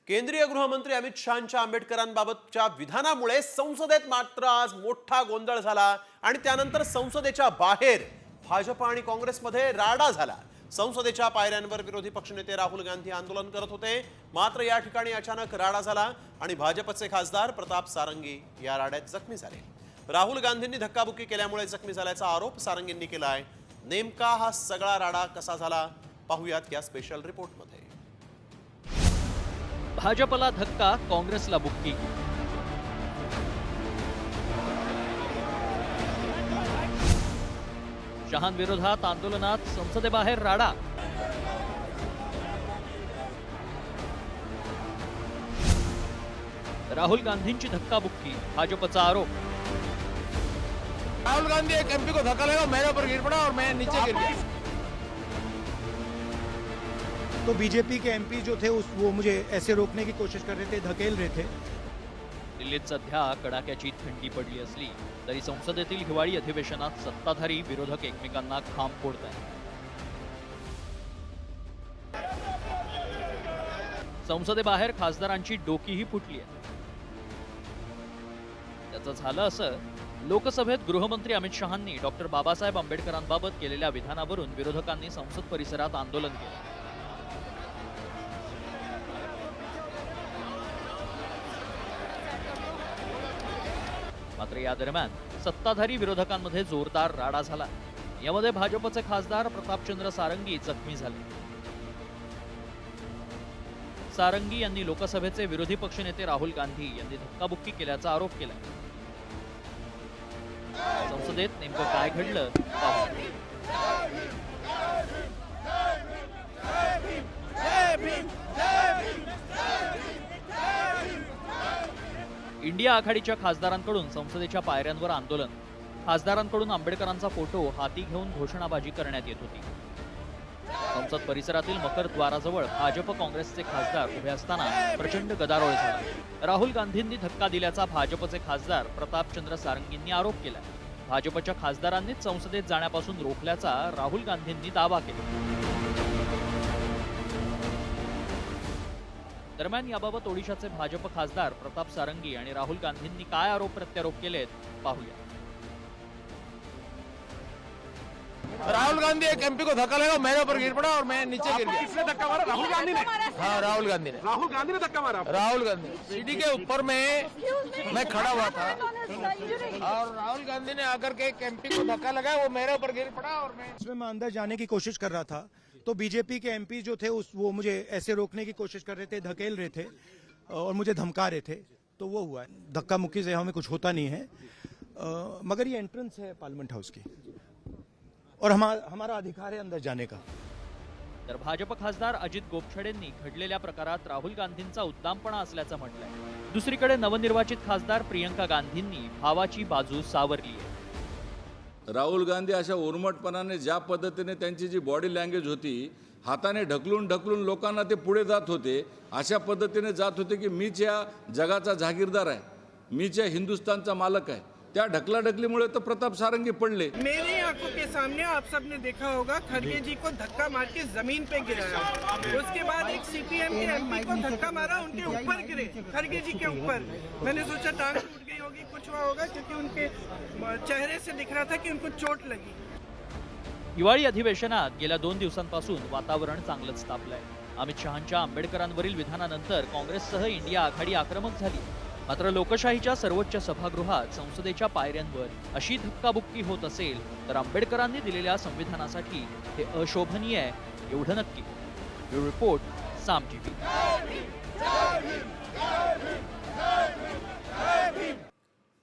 केंद्रीय गृहमंत्री अमित शहांच्या आंबेडकरांबाबतच्या विधानामुळे संसदेत मात्र आज मोठा गोंधळ झाला आणि त्यानंतर संसदेच्या बाहेर भाजप आणि काँग्रेसमध्ये राडा झाला। संसदेच्या पायऱ्यांवर विरोधी पक्षनेते राहुल गांधी आंदोलन करत होते, मात्र या ठिकाणी अचानक राडा झाला आणि भाजपचे खासदार प्रताप सारंगी या राड्यात जखमी झाले। राहुल गांधींनी धक्काबुक्की केल्यामुळे जखमी झाल्याचा आरोप सारंगींनी केलाय। नेमका हा सगळा राडा कसा झाला पाहूयात या स्पेशल रिपोर्टमध्ये। भाजपला धक्का, काँग्रेसला बुक्की। शहांविरोधात आंदोलनात संसदेबाहेर राडा। राहुल गांधींची धक्काबुक्की, भाजपचा आरोप। राहुल गांधी एक एमपी को धक्का लगा, मेरे ऊपर गिर पड़ा और मैं नीचे गिर गया। तो बीजेपी के एमपी जो थे वो मुझे ऐसे रोकने की कोशिश कर रहे थे, धकेल रहे थे। दिल्लीत सध्या कडाक्याची थंडी पडली असली तरी संसदेतील हिवाळी अधिवेशनात सत्ताधारी विरोधक एकमेकांना खांब फोडतायत। संसदेबाहेर खासदारांची डोकीही फुटली आहे। त्याचं झालं असं, लोकसभेत गृहमंत्री अमित शहांनी डॉक्टर बाबासाहेब आंबेडकरांबाबत केलेल्या विधानावरून विरोधकांनी संसद परिसरात आंदोलन केलं। मात्र या दरम्यान सत्ताधारी विरोधकांमध्ये जोरदार राडा झाला। यामध्ये भाजपचे खासदार प्रतापचंद्र सारंगी जखमी झाले। सारंगी यांनी लोकसभेचे विरोधी पक्षनेते राहुल गांधी यांनी धक्काबुक्की केल्याचा आरोप केला। संसदेत नेमकं काय घडलं पाहू। इंडिया आघाडीच्या खासदारांकडून संसदेच्या पायऱ्यांवर आंदोलन। खासदारांकडून आंबेडकरांचा फोटो हाती घेऊन घोषणाबाजी करण्यात येत होती। संसद परिसरातील मकर द्वाराजवळ भाजप काँग्रेसचे खासदार उभे असताना प्रचंड गदारोळ झाला। राहुल गांधींनी धक्का दिल्याचा भाजपचे खासदार प्रतापचंद्र सारंगींनी आरोप केला। भाजपच्या खासदारांनीच संसदेत जाण्यापासून रोखल्याचा राहुल गांधींनी दावा केला। दरम्यान याबाबत ओडिशाचे भाजप खासदार प्रताप सारंगी आणि राहुल गांधींनी काय आरोप प्रत्यारोप केलेत पाहूया। राहुल गांधी एक एमपी को धक्का लगा, मेरे ऊपर गिर पड़ा और मैं नीचे गिर गया। किसने धक्का मारा? राहुल गांधी ने। हाँ, राहुल गांधी ने। राहुल गांधी ने धक्का मारा आपको? राहुल गांधी सीढ़ी के ऊपर में मैं खड़ा हुआ था और राहुल गांधी ने आकर के एक एमपी को धक्का लगाया, वो मेरे ऊपर गिर पड़ा और मैं अंदर जाने की कोशिश कर रहा था, तो बीजेपी के एमपी जो थे वो मुझे ऐसे रोकने की कोशिश कर रहे थे, धकेल रहे थे और मुझे धमका रहे थे। तो वो हुआ। धक्का मुक्की से हमें कुछ होता नहीं है, मगर ये एंट्रेंस है पार्लियामेंट हाउस की और हमारा अधिकार है अंदर जाने का। तर भाजप खासदार अजित गोपछडेंनी घडलेल्या प्रकारात राहुल गांधींचा उद्दामपणा असल्याचं म्हटलंय। दुसरीकडे नवनिर्वाचित खासदार प्रियंका गांधींनी भावाची बाजू सावरली आहे। राहुल गांधी अशा उर्मटपणाने ज्या पद्धतीने त्यांची जी बॉडी लँग्वेज होती, हाताने ढकलून ढकलून लोकांना ते पुढे जात होते, अशा पद्धतीने जात होते की मीच या जगाचा जागीरदार आहे, मीच या हिंदुस्तानचा मालक आहे। त्या ढकलाढकलीमुळे तो प्रताप सारंगी पडले। मेरी आंखों के सामने आप सबने देखा होगा, खड़गे जी को धक्का मार के जमीन पे गिराया। उसके बाद एक सीपीएम के एमपी को धक्का मारा, उनके ऊपर गिरे, खड़गे जी के ऊपर। मैंने सोचा टांग टूट गई होगी, कुछ हुआ होगा, क्योंकि उनके चेहरे से दिख रहा था कि उनको चोट लगी। हिवाळी अधिवेशनात गेल्या 2 दिवसांपासून वातावरण चांगलंच तापलंय। अमित शहांच्या आंबेडकरांवरील विधानानंतर काँग्रेससह इंडिया आघाडी आक्रमक झाली। मात्र लोकशाहीच्या सर्वोच्च सभागृहात संसदेच्या पायऱ्यांवर अशी धक्काबुक्की होत असेल तर आंबेडकरांनी दिलेल्या संविधानासाठी हे अशोभनीय आहे एवढं नक्की। ब्युरो रिपोर्ट, साम टीव्ही।